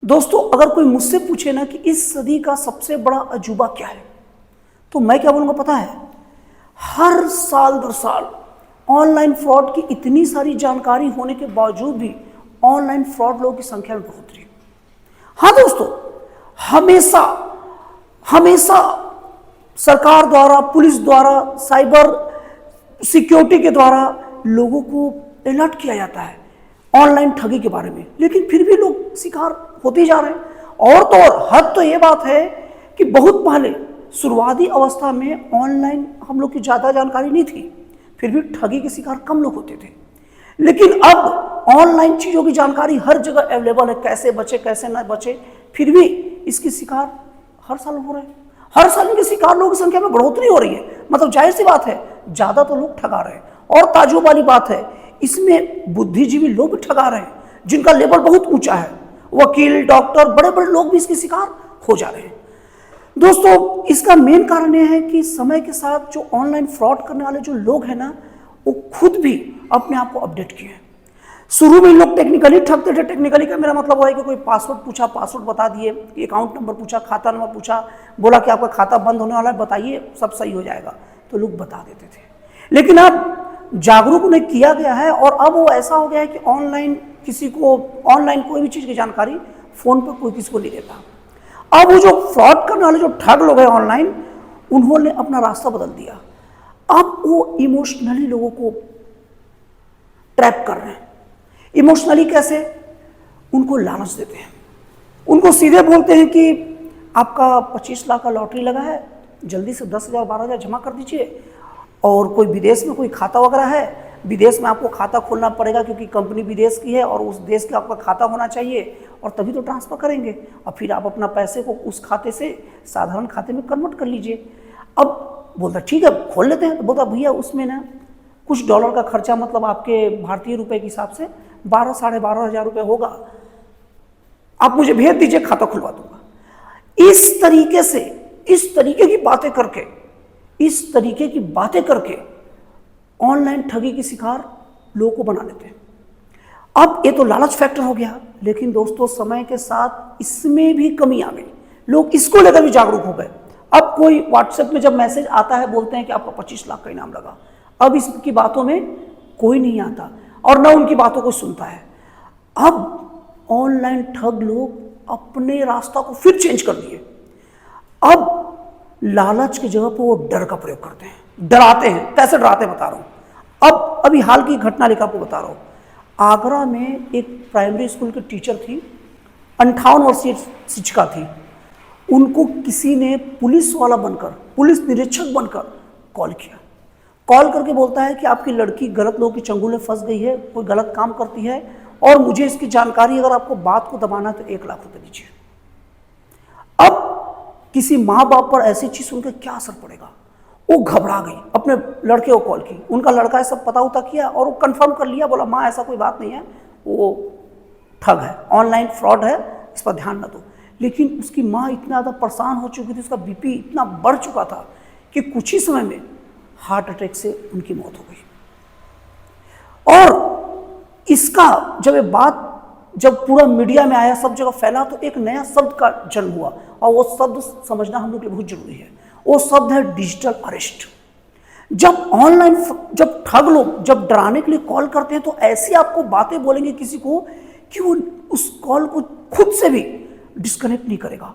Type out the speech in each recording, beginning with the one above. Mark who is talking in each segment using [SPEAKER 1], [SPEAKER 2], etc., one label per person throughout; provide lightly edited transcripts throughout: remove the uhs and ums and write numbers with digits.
[SPEAKER 1] दोस्तों, अगर कोई मुझसे पूछे ना कि इस सदी का सबसे बड़ा अजूबा क्या है, तो मैं क्या बोलूँगा पता है? हर साल दर साल ऑनलाइन फ्रॉड की इतनी सारी जानकारी होने के बावजूद भी ऑनलाइन फ्रॉड लोगों की संख्या में बढ़ोतरी है। हाँ दोस्तों, हमेशा हमेशा सरकार द्वारा, पुलिस द्वारा, साइबर सिक्योरिटी के द्वारा लोगों को अलर्ट किया जाता है ऑनलाइन ठगी के बारे में, लेकिन फिर भी लोग शिकार होते ही जा रहे हैं। और तो और हद तो ये बात है कि बहुत पहले शुरुआती अवस्था में ऑनलाइन हम लोग की ज़्यादा जानकारी नहीं थी, फिर भी ठगी के शिकार कम लोग होते थे। लेकिन अब ऑनलाइन चीज़ों की जानकारी हर जगह अवेलेबल है, कैसे बचे कैसे ना बचे, फिर भी इसके शिकार हर साल हो रहे हैं। हर साल इनके शिकार लोगों की संख्या में बढ़ोतरी हो रही है। मतलब जाहिर सी बात है, ज़्यादा तो लोग ठगा रहे हैं। और ताज्जुब वाली बात है, इसमें बुद्धिजीवी लोग भी ठगा रहे हैं, जिनका लेवल बहुत ऊंचा है। वकील, डॉक्टर, बड़े बड़े लोग भी इसके शिकार हो जा रहे हैं। दोस्तों, इसका मेन कारण यह है कि समय के साथ जो ऑनलाइन फ्रॉड करने वाले जो लोग हैं ना, वो खुद भी अपने आप को अपडेट किए हैं। शुरू में लोग टेक्निकली ठगते थे। टेक्निकली का मेरा मतलब है कि कोई पासवर्ड पूछा, पासवर्ड बता दिए, अकाउंट नंबर पूछा, खाता नंबर पूछा, बोला कि आपका खाता बंद होने वाला है, बताइए, सब सही हो जाएगा, तो लोग बता देते थे। लेकिन अब जागरूक उन्हें किया गया है और अब वो ऐसा हो गया है कि ऑनलाइन कोई भी चीज़ की जानकारी फ़ोन पर कोई किसी को नहीं देता। अब वो जो फ्रॉड करने वाले जो ठग लोग हैं ऑनलाइन, उन्होंने अपना रास्ता बदल दिया। अब वो इमोशनली लोगों को ट्रैप कर रहे हैं। इमोशनली कैसे? उनको लालच देते हैं, उनको सीधे बोलते हैं कि आपका 25 लाख का लॉटरी लगा है, जल्दी से 10,000 12,000 जमा कर दीजिए। और कोई विदेश में कोई खाता वगैरह है, विदेश में आपको खाता खोलना पड़ेगा क्योंकि कंपनी विदेश की है और उस देश का आपका खाता होना चाहिए, और तभी तो ट्रांसफ़र करेंगे, और फिर आप अपना पैसे को उस खाते से साधारण खाते में कन्वर्ट कर लीजिए। अब बोलता ठीक है खोल लेते हैं। तो बोलता भैया उसमें ना कुछ डॉलर का खर्चा, मतलब आपके भारतीय रुपए के हिसाब से 12 साढ़े 12 हज़ार रुपये होगा, आप मुझे भेज दीजिए, खाता खुलवा दूंगा। इस तरीके की बातें करके ऑनलाइन ठगी के शिकार लोगों को बना लेते हैं। अब ये तो लालच फैक्टर हो गया, लेकिन दोस्तों समय के साथ इसमें भी कमी आ गई। लोग इसको लेकर भी जागरूक हो गए। अब कोई व्हाट्सएप में जब मैसेज आता है, बोलते हैं कि आपका 25 लाख का इनाम लगा, अब इसकी बातों में कोई नहीं आता और न उनकी बातों को सुनता है। अब ऑनलाइन ठग लोग अपने रास्ता को फिर चेंज कर दिए। अब लालच की जगह पर वो डर का प्रयोग करते हैं, डराते हैं। कैसे डराते हैं बता रहा हूँ। अब अभी हाल की घटना लेकर आपको बता रहा हूँ। आगरा में एक प्राइमरी स्कूल की टीचर थी, 58 वर्षीय शिक्षिका थी। उनको किसी ने पुलिस वाला बनकर, पुलिस निरीक्षक बनकर कॉल किया। कॉल करके बोलता है कि आपकी लड़की गलत लोगों की चंगुल में फंस गई है, कोई गलत काम करती है, और मुझे इसकी जानकारी, अगर आपको बात को दबाना है तो 1 लाख रुपए दीजिए। अब किसी माँ बाप पर ऐसी चीज सुनकर क्या असर पड़ेगा? वो घबरा गई, अपने लड़के को कॉल की। उनका लड़का है सब पता उता किया और वो कंफर्म कर लिया, बोला माँ ऐसा कोई बात नहीं है, वो ठग है, ऑनलाइन फ्रॉड है, इस पर ध्यान न दो। लेकिन उसकी माँ इतना ज़्यादा परेशान हो चुकी थी, उसका बीपी इतना बढ़ चुका था कि कुछ ही समय में हार्ट अटैक से उनकी मौत हो गई। और इसका जब पूरा मीडिया में आया, सब जगह फैला, तो एक नया शब्द का जन्म हुआ, और वो शब्द समझना हम लोग के लिए बहुत जरूरी है। वो शब्द है डिजिटल अरेस्ट। जब ठग लोग जब डराने के लिए कॉल करते हैं, तो ऐसी आपको बातें बोलेंगे किसी को कि वो उस कॉल को खुद से भी डिस्कनेक्ट नहीं करेगा,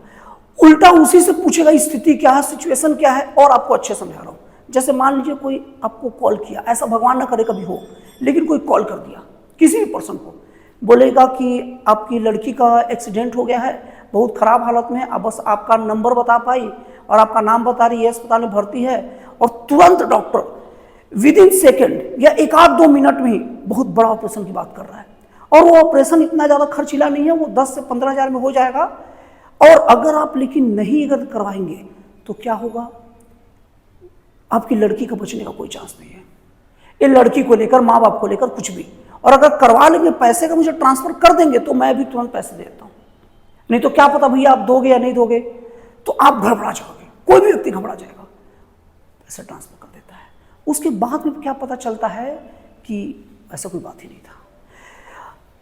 [SPEAKER 1] उल्टा उसी से पूछेगा स्थिति क्या है, सिचुएशन क्या है। और आपको अच्छे समझा रहा हूँ, जैसे मान लीजिए कोई आपको कॉल किया, ऐसा भगवान ना करे कभी हो, लेकिन कोई कॉल कर दिया किसी भी पर्सन को, बोलेगा कि आपकी लड़की का एक्सीडेंट हो गया है, बहुत ख़राब हालत में, अब बस आपका नंबर बता पाई और आपका नाम बता रही है, अस्पताल में भर्ती है, और तुरंत डॉक्टर विद इन सेकेंड या 1-2 मिनट में ही बहुत बड़ा ऑपरेशन की बात कर रहा है। और वो ऑपरेशन इतना ज़्यादा खर्चीला नहीं है, वो 10 से 15 हज़ार में हो जाएगा। और अगर आप लेकिन नहीं अगर करवाएंगे तो क्या होगा? आपकी लड़की का बचने का कोई चांस नहीं है। ये लड़की को लेकर, माँ बाप को लेकर, कुछ भी। और अगर करवा लेंगे, पैसे का मुझे ट्रांसफर कर देंगे, तो मैं भी तुरंत पैसे देता हूँ, नहीं तो क्या पता भैया आप दोगे या नहीं दोगे, तो आप घबरा जाओगे, कोई भी व्यक्ति घबरा जाएगा, पैसे ट्रांसफर कर देता है। उसके बाद में क्या पता चलता है कि ऐसा कोई बात ही नहीं था।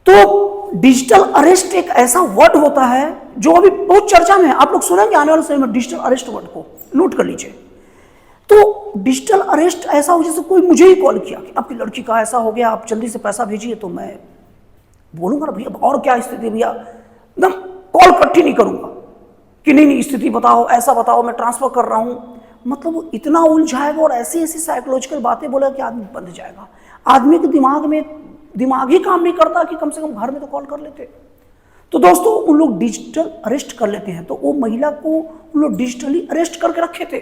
[SPEAKER 1] तो डिजिटल अरेस्ट एक ऐसा वर्ड होता है जो अभी बहुत चर्चा में है। आप लोग सुनेंगे आने वाले समय में डिजिटल अरेस्ट वर्ड को, नोट कर लीजिए। तो डिजिटल अरेस्ट ऐसा हो जैसे कोई मुझे ही कॉल किया कि आपकी लड़की का ऐसा हो गया, आप जल्दी से पैसा भेजिए, तो मैं बोलूंगा भैया और क्या स्थिति भैया, एकदम कॉल इकट्ठी नहीं करूंगा कि नहीं स्थिति बताओ, ऐसा बताओ, मैं ट्रांसफर कर रहा हूं। मतलब वो इतना उलझाएगा और ऐसी ऐसी साइकोलॉजिकल बातें बोलेगा कि आदमी बंध जाएगा। आदमी के दिमाग में दिमाग ही काम नहीं करता कि कम से कम घर में तो कॉल कर लेते। तो दोस्तों उन लोग डिजिटल अरेस्ट कर लेते हैं। तो वो महिला को उन लोग डिजिटली अरेस्ट करके रखे थे।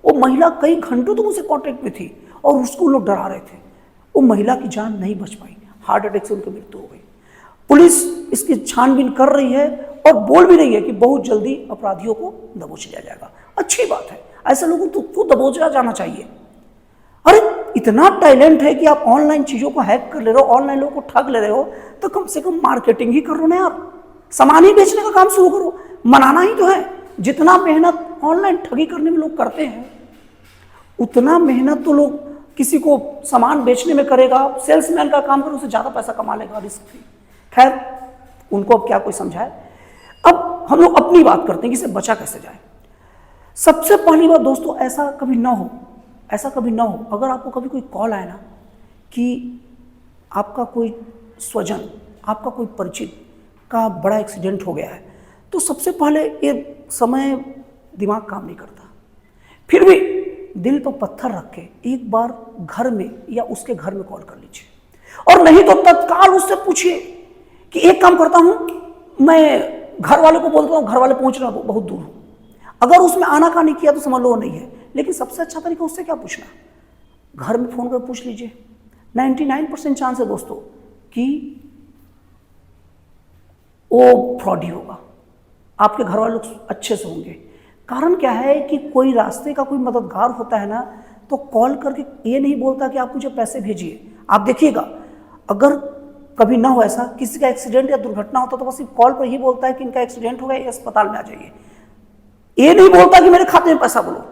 [SPEAKER 1] वो महिला कई घंटों तक उनसे कॉन्टेक्ट में थी और उसको लोग डरा रहे थे। वो महिला की जान नहीं बच पाई, हार्ट अटैक से उनकी मृत्यु हो गई। पुलिस इसकी छानबीन कर रही है और बोल भी रही है कि बहुत जल्दी अपराधियों को दबोच लिया जाएगा। अच्छी बात है, ऐसे लोगों को दबोचा जाना चाहिए। अरे इतना टैलेंट है कि आप ऑनलाइन चीजों को हैक कर ले रहे हो, ऑनलाइन लोगों को ठग ले रहे हो, तो कम से कम मार्केटिंग ही करो ना यार, सामान ही बेचने का काम शुरू करो, मनाना ही तो है। जितना मेहनत ऑनलाइन ठगी करने में लोग करते हैं, उतना मेहनत तो लोग किसी को सामान बेचने में करेगा, सेल्समैन का काम करे, उससे ज्यादा पैसा कमा लेगा रिस्क फ्री। खैर उनको अब क्या कोई समझाए। अब हम लोग अपनी बात करते हैं कि इसे बचा कैसे जाए। सबसे पहली बात दोस्तों, ऐसा कभी ना हो, ऐसा कभी ना हो, अगर आपको कभी कोई कॉल आए ना कि आपका कोई स्वजन, आपका कोई परिचित का बड़ा एक्सीडेंट हो गया है, तो सबसे पहले ये समय दिमाग काम नहीं करता, फिर भी दिल पर पत्थर रख के एक बार घर में या उसके घर में कॉल कर लीजिए। और नहीं तो तत्काल उससे पूछिए कि एक काम करता हूं, मैं घर वाले को बोलता हूं, घर वाले पहुंच रहे हैं, बहुत दूर हूं। अगर उसमें आना का नहीं किया तो समझ लो वो नहीं है, लेकिन सबसे अच्छा तरीका उससे क्या पूछना, घर में फोन कर पूछ लीजिए। 99% चांस है दोस्तों कि वो फ्रॉड ही होगा, आपके घर वाले लोग अच्छे से होंगे। कारण क्या है कि कोई रास्ते का कोई मददगार होता है ना, तो कॉल करके ये नहीं बोलता कि आप मुझे पैसे भेजिए। आप देखिएगा, अगर कभी ना हो ऐसा, किसी का एक्सीडेंट या दुर्घटना होता तो बस कॉल पर ही बोलता है कि इनका एक्सीडेंट हो गया, अस्पताल में आ जाइए। ये नहीं बोलता कि मेरे खाते में पैसा बोलो।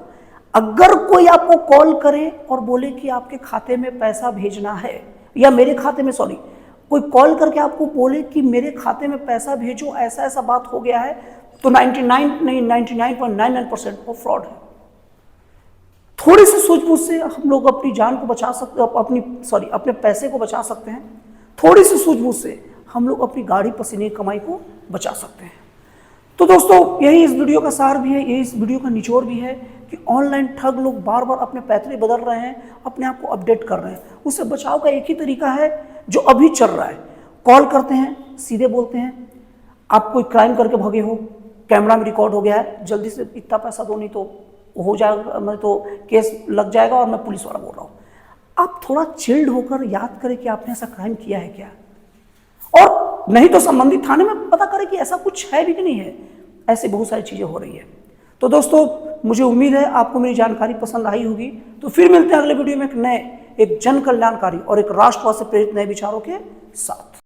[SPEAKER 1] अगर कोई आपको कॉल करे और बोले कि आपके खाते में पैसा भेजना है, या मेरे खाते में, सॉरी, कोई कॉल करके आपको बोले कि मेरे खाते में पैसा भेजो, ऐसा ऐसा बात हो गया है, तो 99.99% वो फ्रॉड है। थोड़ी सी सूझबूझ से हम लोग अपनी जान को बचा सकते, अपने पैसे को बचा सकते हैं। थोड़ी सी सूझबूझ से हम लोग अपनी गाड़ी पसीने की कमाई को बचा सकते हैं। तो दोस्तों यही इस वीडियो का सार भी है, यही इस वीडियो का निचोड़ भी है कि ऑनलाइन ठग लोग बार बार अपने पैतरे बदल रहे हैं, अपने आप को अपडेट कर रहे हैं। उससे बचाव का एक ही तरीका है जो अभी चल रहा है, कॉल करते हैं, सीधे बोलते हैं आप कोई क्राइम करके भागे हो, कैमरा में रिकॉर्ड हो गया है, जल्दी से इतना पैसा दो, नहीं तो हो जाएगा, मैं तो केस लग जाएगा और मैं पुलिस वाला बोल रहा हूँ। आप थोड़ा चिल्ड होकर याद करें कि आपने ऐसा क्राइम किया है क्या, और नहीं तो संबंधित थाने में पता करें कि ऐसा कुछ है भी कि नहीं है। ऐसे बहुत सारी चीजें हो रही है। तो दोस्तों मुझे उम्मीद है आपको मेरी जानकारी पसंद आई होगी। तो फिर मिलते हैं अगले वीडियो में एक जन कल्याणकारी और एक राष्ट्रवाद से प्रेरित नए विचारों के साथ।